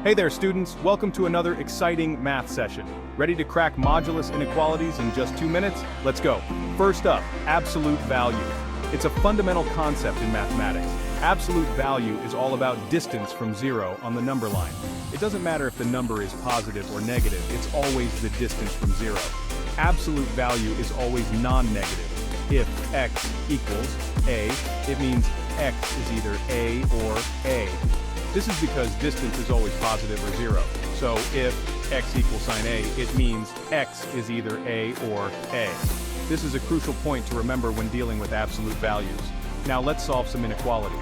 Hey there, students. Welcome to another exciting math session. Ready to crack modulus inequalities in just 2 minutes? Let's go. First up, absolute value. It's a fundamental concept in mathematics. Absolute value is all about distance from zero on the number line. It doesn't matter if the number is positive or negative, it's always the distance from zero. Absolute value is always non-negative. If x equals a, it means x is either a or a. This is because distance is always positive or zero. So if x equals sine a, it means x is either a or a. This is a crucial point to remember when dealing with absolute values. Now let's solve some inequalities.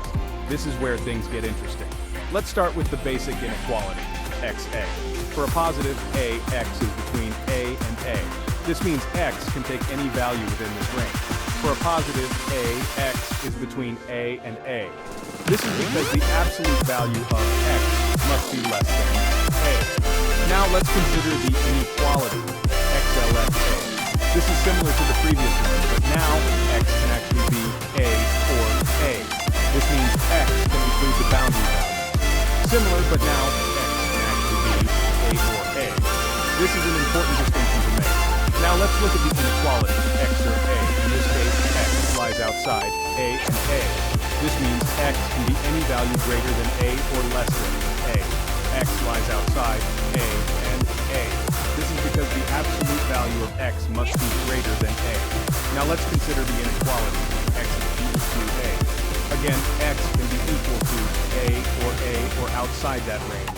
This is where things get interesting. Let's start with the basic inequality, xa. For a positive a, x is between a and a. This means x can take any value within this range. For a positive a, x is between a and a. This is because the absolute value of x must be less than a. Now let's consider the inequality, xlxa. This is similar to the previous one, but now x can actually be a or a. This means x can include the boundary value. Similar, but now x can actually be a or a. This is an important distinction to make. Now let's look at the inequality, x or a. In this case, x lies outside a and a. This means x can be any value greater than a or less than a. X lies outside a and a. This is because the absolute value of x must be greater than a. Now let's consider the inequality, x is equal to a. Again, x can be equal to a or outside that range.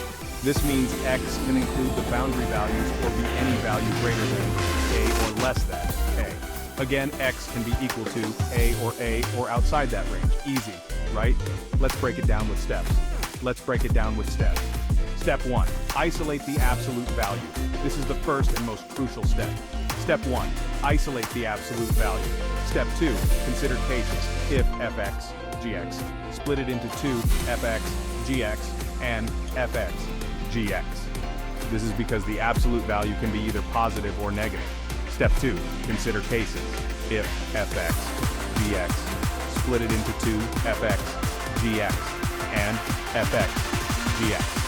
This means x can include the boundary values or be any value greater than a or less than a. Again, x can be equal to a or outside that range. Easy, right? Let's break it down with steps. Step 1. Isolate the absolute value. This is the first and most crucial step. Step 1. Isolate the absolute value. Step 2. Consider cases. If fx, gx. Split it into two, fx, gx, and fx, gx. This is because the absolute value can be either positive or negative. Step 2. Consider cases. If fx, gx, split it into two, fx, gx, and fx, gx.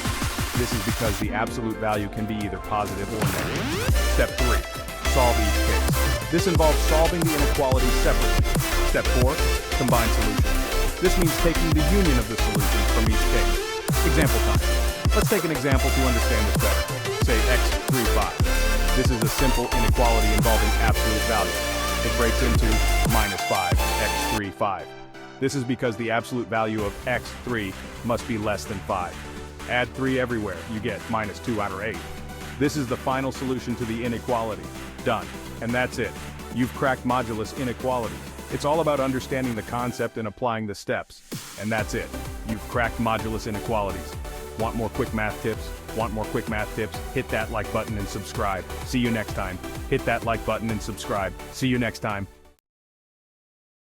This is because the absolute value can be either positive or negative. Step 3. Solve each case. This involves solving the inequality separately. Step 4. Combine solutions. This means taking the union of the solutions from each case. Example time. Let's take an example to understand this better. Say x 3, 5. This is a simple inequality involving absolute value. It breaks into minus 5, x 3, 5. This is because the absolute value of x 3 must be less than 5. Add 3 everywhere, you get minus 2 over 8. This is the final solution to the inequality. Done. And that's it. You've cracked modulus inequality. It's all about understanding the concept and applying the steps. And that's it. You've cracked modulus inequalities. Want more quick math tips? Hit that like button and subscribe. See you next time. Hit that like button and subscribe. See you next time.